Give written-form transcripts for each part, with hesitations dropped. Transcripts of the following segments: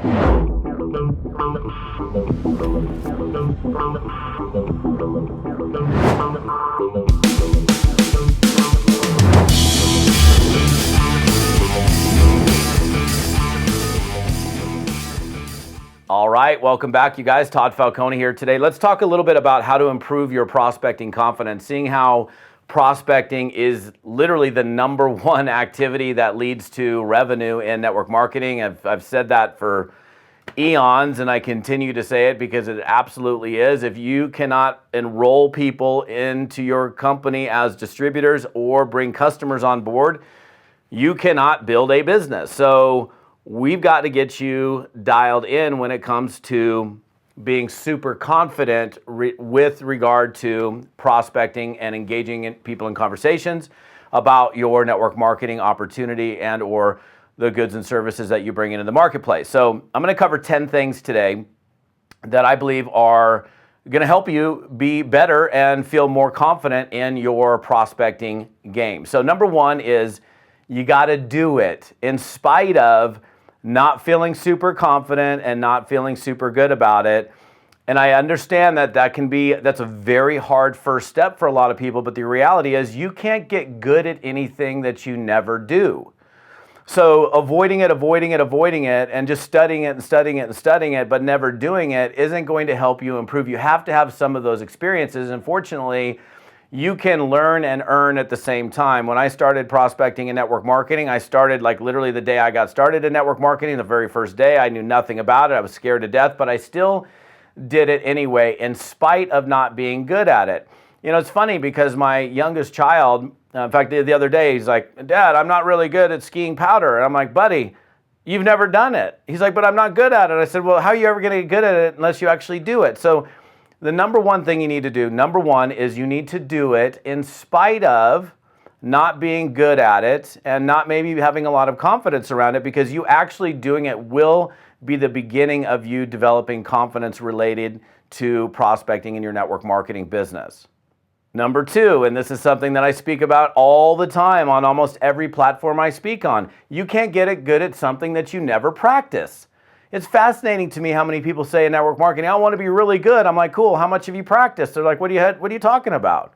All right, welcome back, you guys. Todd Falcone here today. Let's talk a little bit about how to improve your prospecting confidence, seeing how prospecting is literally the number one activity that leads to revenue in network marketing. I've said that for eons, and I continue to say it because it absolutely is. If you cannot enroll people into your company as distributors or bring customers on board, you cannot build a business. So we've got to get you dialed in when it comes to being super confident with regard to prospecting and engaging people in conversations about your network marketing opportunity and or the goods and services that you bring into the marketplace. So I'm going to cover 10 things today that I believe are going to help you be better and feel more confident in your prospecting game. So number one is you got to do it in spite of not feeling super confident and not feeling super good about it. And I understand that that's a very hard first step for a lot of people, but the reality is you can't get good at anything that you never do. So avoiding it, and just studying it, but never doing it isn't going to help you improve. You have to have some of those experiences. Unfortunately, you can learn and earn at the same time. When I started prospecting in network marketing, I started like literally the day I got started in network marketing, the very first day. I knew nothing about it. I was scared to death, but I still did it anyway in spite of not being good at it. You know, it's funny because my youngest child, in fact, the other day, he's like, "Dad, I'm not really good at skiing powder." And I'm like, "Buddy, you've never done it." He's like, "But I'm not good at it." I said, "Well, how are you ever going to get good at it unless you actually do it?" So the number one thing you need to do, number one, is you need to do it in spite of not being good at it and not maybe having a lot of confidence around it, because you actually doing it will be the beginning of you developing confidence related to prospecting in your network marketing business. Number two, and this is something that I speak about all the time on almost every platform I speak on, you can't get good at something that you never practice. It's fascinating to me how many people say in network marketing, "I want to be really good." I'm like, "Cool, how much have you practiced?" They're like, what are you talking about?"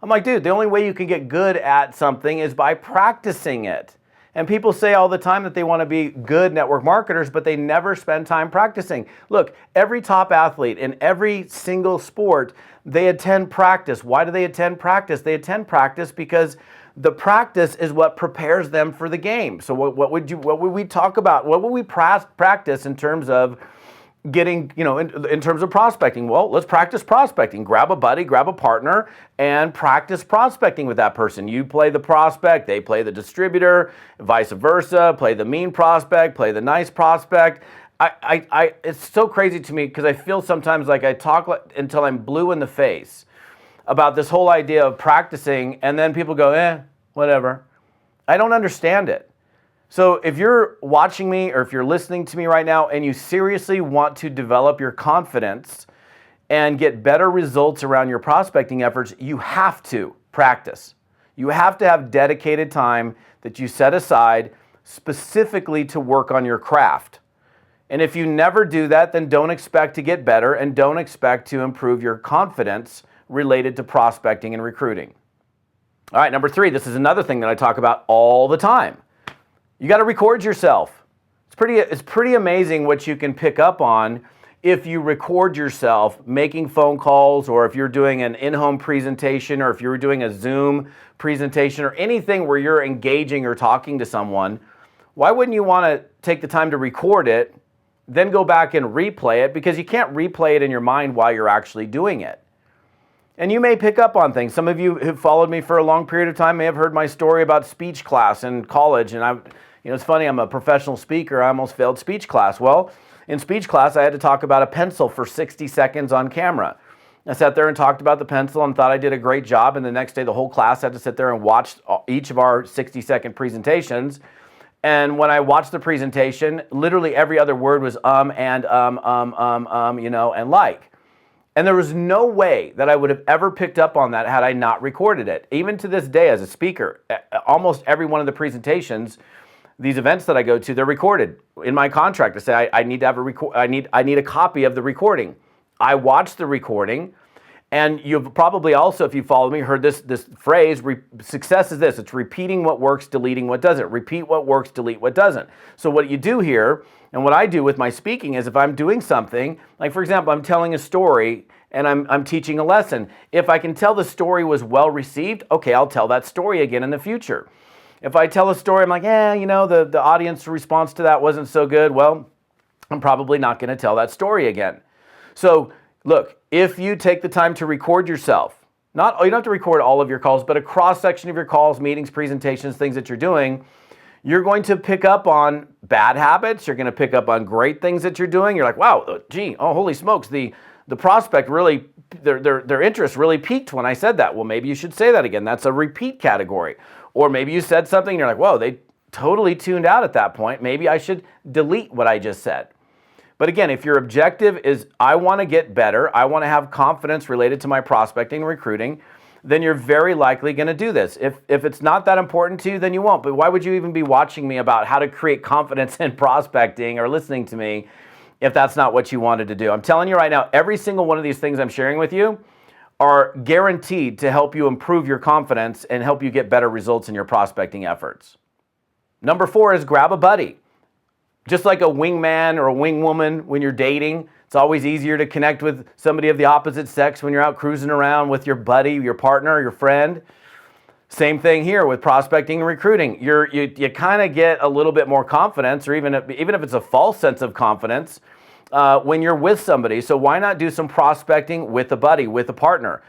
I'm like, "Dude, the only way you can get good at something is by practicing it." And people say all the time that they want to be good network marketers, but they never spend time practicing. Look, every top athlete in every single sport, they attend practice. Why do they attend practice? They attend practice because the practice is what prepares them for the game. So what would we talk about? What would we practice in terms of getting, in terms of prospecting? Well, let's practice prospecting. Grab a buddy, grab a partner, and practice prospecting with that person. You play the prospect, they play the distributor, vice versa. Play the mean prospect, play the nice prospect. It's so crazy to me because I feel sometimes like I talk until I'm blue in the face about this whole idea of practicing, and then people go, whatever. I don't understand it. So if you're watching me or if you're listening to me right now and you seriously want to develop your confidence and get better results around your prospecting efforts, you have to practice. You have to have dedicated time that you set aside specifically to work on your craft. And if you never do that, then don't expect to get better and don't expect to improve your confidence related to prospecting and recruiting. All right, number three, this is another thing that I talk about all the time. You got to record yourself. It's pretty amazing what you can pick up on if you record yourself making phone calls, or if you're doing an in-home presentation, or if you're doing a Zoom presentation, or anything where you're engaging or talking to someone. Why wouldn't you want to take the time to record it, then go back and replay it? Because you can't replay it in your mind while you're actually doing it. And you may pick up on things. Some of you who've followed me for a long period of time may have heard my story about speech class in college. And it's funny, I'm a professional speaker. I almost failed speech class. Well, in speech class, I had to talk about a pencil for 60 seconds on camera. I sat there and talked about the pencil and thought I did a great job. And the next day, the whole class had to sit there and watch each of our 60-second presentations. And when I watched the presentation, literally every other word was and like. And there was no way that I would have ever picked up on that had I not recorded it. Even to this day as a speaker, almost every one of the presentations, these events that I go to, they're recorded. In my contract, I say I need to have I need a copy of the recording. I watch the recording, and you've probably also, if you follow me, heard this phrase, success is this. It's repeating what works, deleting what doesn't. Repeat what works, delete what doesn't. So what you do here, and what I do with my speaking is if I'm doing something, like for example, I'm telling a story and I'm teaching a lesson. If I can tell the story was well received, okay, I'll tell that story again in the future. If I tell a story, I'm like, the audience response to that wasn't so good, well, I'm probably not going to tell that story again. So look, if you take the time to record yourself, you don't have to record all of your calls, but a cross-section of your calls, meetings, presentations, things that you're doing, you're going to pick up on bad habits. You're going to pick up on great things that you're doing. You're like, wow, holy smokes, the prospect really, their interest really peaked when I said that. Well, maybe you should say that again. That's a repeat category. Or maybe you said something and you're like, whoa, they totally tuned out at that point. Maybe I should delete what I just said. But again, if your objective is I want to get better, I want to have confidence related to my prospecting and recruiting, then you're very likely going to do this. If it's not that important to you, then you won't. But why would you even be watching me about how to create confidence in prospecting or listening to me if that's not what you wanted to do? I'm telling you right now, every single one of these things I'm sharing with you are guaranteed to help you improve your confidence and help you get better results in your prospecting efforts. Number 4 is grab a buddy. Just like a wingman or a wingwoman when you're dating, it's always easier to connect with somebody of the opposite sex when you're out cruising around with your buddy, your partner, your friend. Same thing here with prospecting and recruiting. You kind of get a little bit more confidence, or even if it's a false sense of confidence, when you're with somebody. So why not do some prospecting with a buddy, with a partner?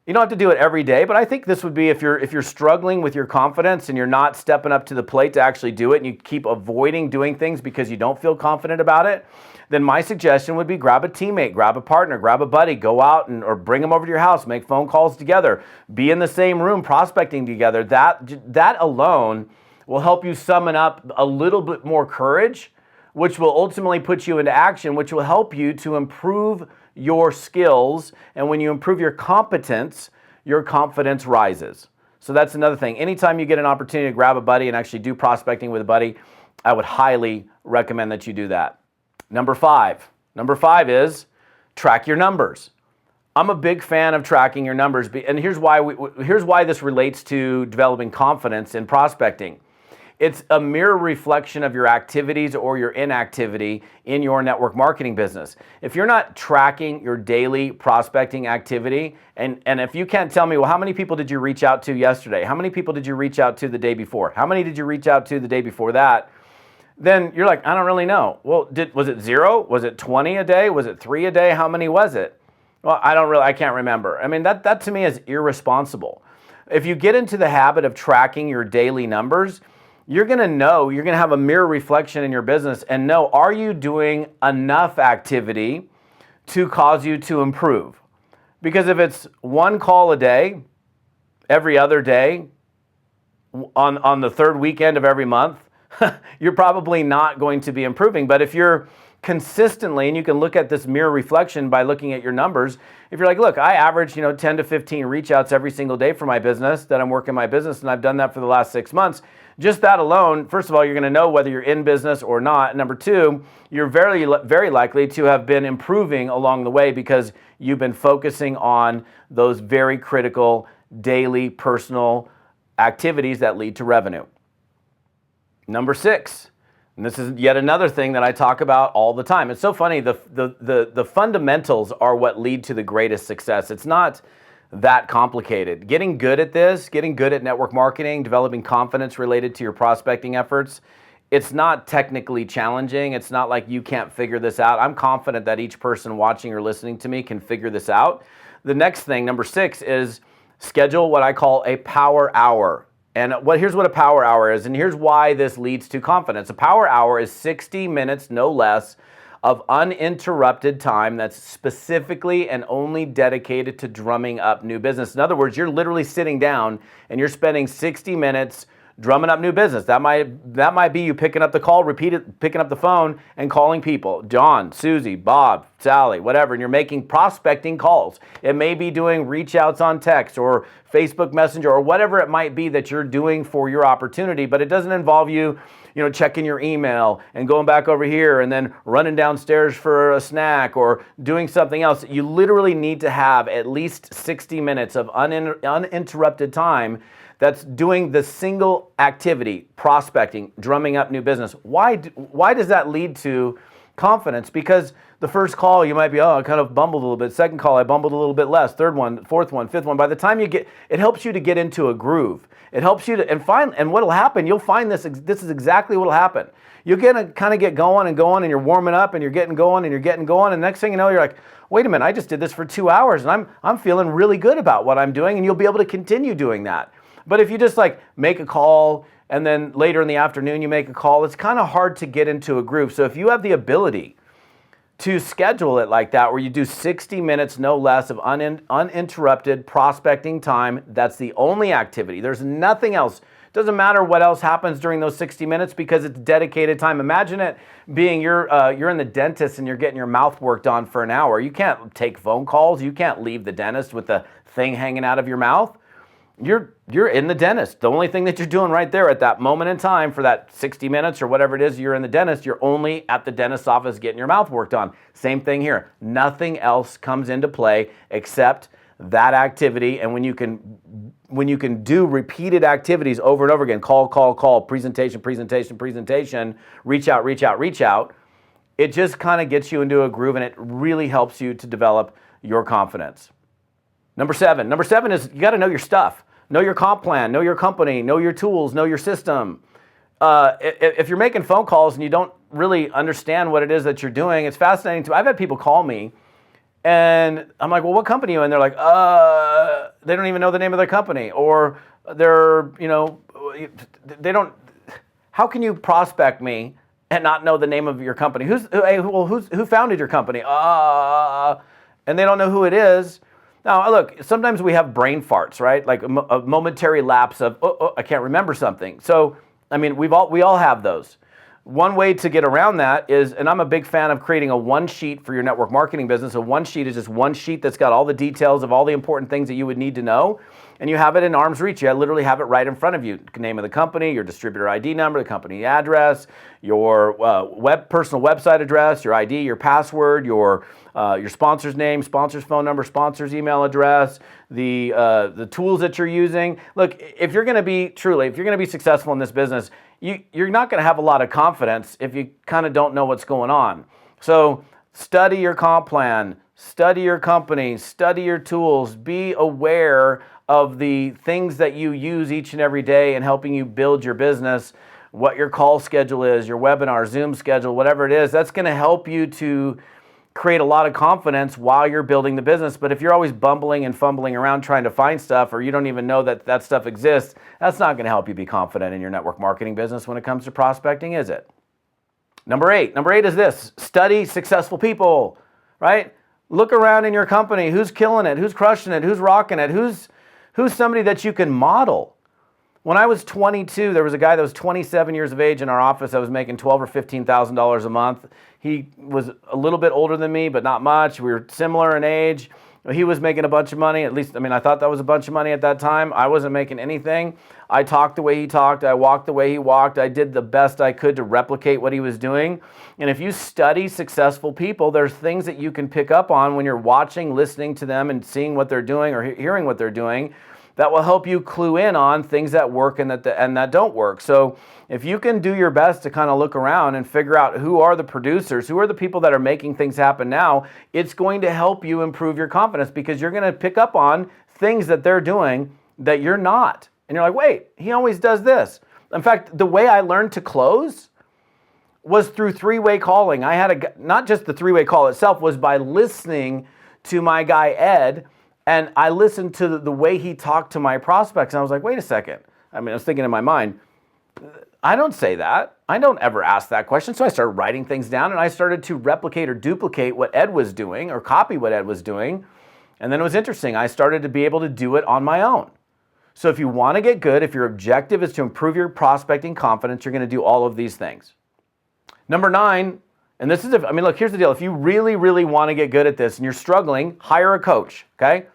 You don't have to do it every day, but I think this would be if you're struggling with your confidence and you're not stepping up to the plate to actually do it, and you keep avoiding doing things because you don't feel confident about it, then my suggestion would be grab a teammate, grab a partner, grab a buddy, go out or bring them over to your house, make phone calls together, be in the same room prospecting together. That alone will help you summon up a little bit more courage, which will ultimately put you into action, which will help you to improve your skills. And when you improve your competence, your confidence rises. So that's another thing. Anytime you get an opportunity to grab a buddy and actually do prospecting with a buddy, I would highly recommend that you do that. Number 5 is track your numbers. I'm a big fan of tracking your numbers, and here's why this relates to developing confidence in prospecting. It's a mirror reflection of your activities or your inactivity in your network marketing business. If you're not tracking your daily prospecting activity, and if you can't tell me, well, how many people did you reach out to yesterday? How many people did you reach out to the day before? How many did you reach out to the day before that? Then you're like, I don't really know. Well, was it 0? Was it 20 a day? Was it 3 a day? How many was it? Well, I can't remember. I mean, that to me is irresponsible. If you get into the habit of tracking your daily numbers, you're going to have a mirror reflection in your business and know, are you doing enough activity to cause you to improve? Because if it's 1 call a day, every other day, on the 3rd weekend of every month, you're probably not going to be improving. But if you're consistently, and you can look at this mirror reflection by looking at your numbers, if you're like, look, I average 10 to 15 reach outs every single day for my business, that I'm working my business, and I've done that for the last 6 months. Just that alone, first of all, you're going to know whether you're in business or not. Number 2, you're very, very likely to have been improving along the way because you've been focusing on those very critical daily personal activities that lead to revenue. Number 6, and this is yet another thing that I talk about all the time. It's so funny, the fundamentals are what lead to the greatest success. It's not that complicated. Getting good at this, getting good at network marketing, developing confidence related to your prospecting efforts, it's not technically challenging. It's not like you can't figure this out. I'm confident that each person watching or listening to me can figure this out. The next thing, number 6, is schedule what I call a power hour. And here's what a power hour is, and here's why this leads to confidence. A power hour is 60 minutes, no less, of uninterrupted time that's specifically and only dedicated to drumming up new business. In other words, you're literally sitting down and you're spending 60 minutes drumming up new business. That might be you picking up the call, picking up the phone and calling people, John, Susie, Bob, Sally, whatever, and you're making prospecting calls. It may be doing reach outs on text or Facebook Messenger or whatever it might be that you're doing for your opportunity, but it doesn't involve you checking your email and going back over here and then running downstairs for a snack or doing something else. You literally need to have at least 60 minutes of uninterrupted time that's doing the single activity, prospecting, drumming up new business. Why does that lead to confidence? Because the first call you might be, I kind of bumbled a little bit. Second call, I bumbled a little bit less. Third one, fourth one, fifth one. By the time it helps you to get into a groove. It helps you to, and what'll happen, you'll find this is exactly what'll happen. You'll kind of get going and you're warming up and you're getting going and you're getting going. And next thing you know, you're like, wait a minute, I just did this for 2 hours and I'm feeling really good about what I'm doing, and you'll be able to continue doing that. But if you just make a call and then later in the afternoon you make a call, it's kind of hard to get into a groove. So if you have the ability to schedule it like that, where you do 60 minutes, no less, of uninterrupted prospecting time, that's the only activity. There's nothing else. It doesn't matter what else happens during those 60 minutes because it's dedicated time. Imagine it being you're in the dentist and you're getting your mouth worked on for an hour. You can't take phone calls. You can't leave the dentist with the thing hanging out of your mouth. You're in the dentist. The only thing that you're doing right there at that moment in time for that 60 minutes or whatever it is you're in the dentist, you're only at the dentist's office getting your mouth worked on. Same thing here. Nothing else comes into play except that activity. And when you can do repeated activities over and over again, call, presentation, reach out, it just kind of gets you into a groove, and it really helps you to develop your confidence. Number seven is you got to know your stuff. Know your comp plan, know your company, know your tools, know your system. If you're making phone calls and you don't really understand what it is that you're doing, it's fascinating too. I've had people call me and I'm like, well, what company are you in? They're like, they don't even know the name of their company, or they don't. How can you prospect me and not know the name of your company? Who founded your company? And they don't know who it is. Now, look, sometimes we have brain farts, right? Like a momentary lapse of, I can't remember something. So, I mean, we all have those. One way to get around that is, and I'm a big fan of creating a one sheet for your network marketing business. A one sheet is just one sheet that's got all the details of all the important things that you would need to know. And you have it in arm's reach. You literally have it right in front of you. Name of the company, your distributor ID number, the company address, your personal website address, your ID, your password, your sponsor's name, sponsor's phone number, sponsor's email address, the tools that you're using. Look, if you're going to be successful in this business, you're not going to have a lot of confidence if you kind of don't know what's going on. So study your comp plan, study your company, study your tools, be aware of the things that you use each and every day in helping you build your business, what your call schedule is, your webinar, Zoom schedule, whatever it is. That's going to help you to create a lot of confidence while you're building the business. But if you're always bumbling and fumbling around trying to find stuff, or you don't even know that that stuff exists, that's not going to help you be confident in your network marketing business when it comes to prospecting, is it? Number eight is this: study successful people, right? Look around in your company. Who's killing it? Who's crushing it? Who's rocking it? Who's somebody that you can model? When I was 22, there was a guy that was 27 years of age in our office that was making $12,000 or $15,000 a month. He was a little bit older than me, but not much. We were similar in age. He was making a bunch of money. At least, I thought that was a bunch of money at that time. I wasn't making anything. I talked the way he talked. I walked the way he walked. I did the best I could to replicate what he was doing. And if you study successful people, there's things that you can pick up on when you're watching, listening to them, and seeing what they're doing or hearing what they're doing, that will help you clue in on things that work and that don't work. So if you can do your best to kind of look around and figure out who are the producers, who are the people that are making things happen now, it's going to help you improve your confidence, because you're going to pick up on things that they're doing that you're not. And you're like, wait, he always does this. In fact, the way I learned to close was through three-way calling. I had not just the three-way call itself, was by listening to my guy, Ed, and I listened to the way he talked to my prospects, and I was like, wait a second. I was thinking in my mind, I don't say that. I don't ever ask that question. So I started writing things down, and I started to replicate or duplicate what Ed was doing, or copy what Ed was doing. And then it was interesting. I started to be able to do it on my own. So if you want to get good, if your objective is to improve your prospecting confidence, you're going to do all of these things. Number 9, and this is, look, here's the deal. If you really, really want to get good at this and you're struggling, hire a coach, okay?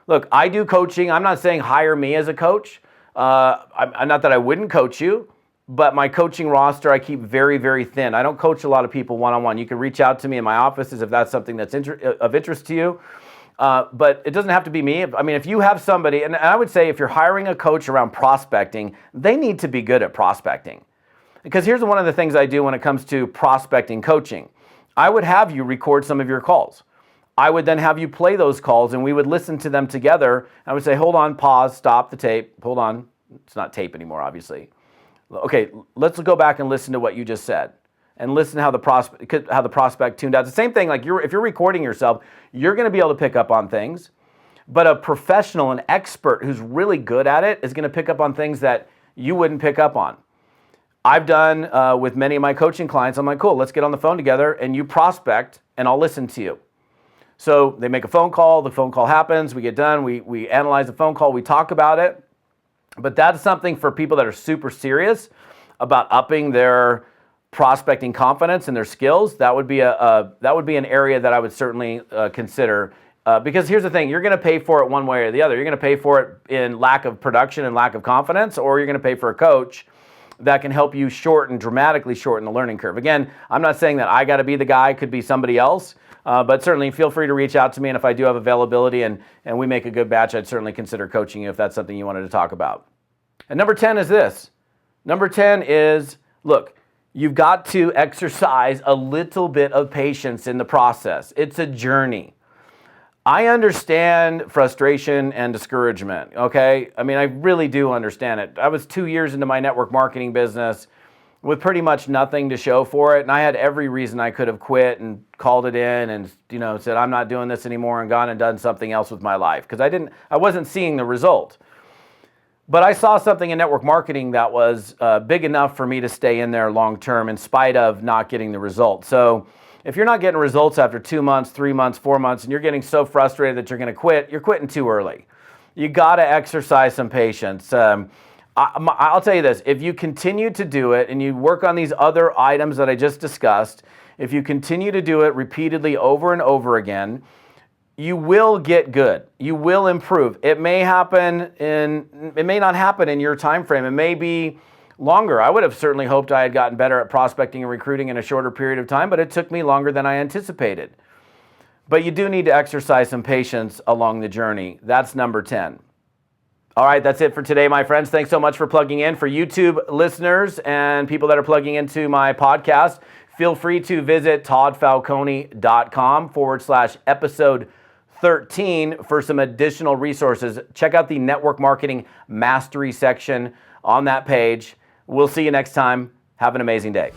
Look, I do coaching. I'm not saying hire me as a coach. I'm not that I wouldn't coach you, but my coaching roster I keep very, very thin. I don't coach a lot of people one-on-one. You can reach out to me in my offices if that's something that's of interest to you. But it doesn't have to be me. If you have somebody, and I would say if you're hiring a coach around prospecting, they need to be good at prospecting. Because here's one of the things I do when it comes to prospecting coaching. I would have you record some of your calls. I would then have you play those calls and we would listen to them together. I would say, hold on, pause, stop the tape. Hold on. It's not tape anymore, obviously. Okay, let's go back and listen to what you just said. And listen to how the prospect tuned out. It's the same thing, like if you're recording yourself, you're going to be able to pick up on things. But a professional, an expert who's really good at it is going to pick up on things that you wouldn't pick up on. I've done with many of my coaching clients, I'm like, cool, let's get on the phone together and you prospect and I'll listen to you. So they make a phone call, the phone call happens, we get done, we analyze the phone call, we talk about it. But that's something for people that are super serious about upping their prospecting confidence and their skills. That would be an area that I would certainly consider. Because here's the thing, you're going to pay for it one way or the other. You're going to pay for it in lack of production and lack of confidence, or you're going to pay for a coach that can help you dramatically shorten the learning curve. Again, I'm not saying that I got to be the guy, it could be somebody else, but certainly feel free to reach out to me, and if I do have availability and we make a good batch, I'd certainly consider coaching you if that's something you wanted to talk about. And number 10 is this. Number 10 is, look, you've got to exercise a little bit of patience in the process. It's a journey. I understand frustration and discouragement, okay? I really do understand it. I was 2 years into my network marketing business with pretty much nothing to show for it, and I had every reason I could have quit and called it in and said I'm not doing this anymore and gone and done something else with my life because I wasn't seeing the result. But I saw something in network marketing that was big enough for me to stay in there long term in spite of not getting the result. So if you're not getting results after 2 months, 3 months, 4 months, and you're getting so frustrated that you're going to quit, you're quitting too early. You got to exercise some patience. I'll tell you this, if you continue to do it and you work on these other items that I just discussed, if you continue to do it repeatedly over and over again, you will get good. You will improve. It may not happen in your time frame. It may be longer. I would have certainly hoped I had gotten better at prospecting and recruiting in a shorter period of time, but it took me longer than I anticipated. But you do need to exercise some patience along the journey. That's number 10. All right, that's it for today, my friends. Thanks so much for plugging in. For YouTube listeners and people that are plugging into my podcast, feel free to visit toddfalcone.com/episode 13 for some additional resources. Check out the Network Marketing Mastery section on that page. We'll see you next time. Have an amazing day.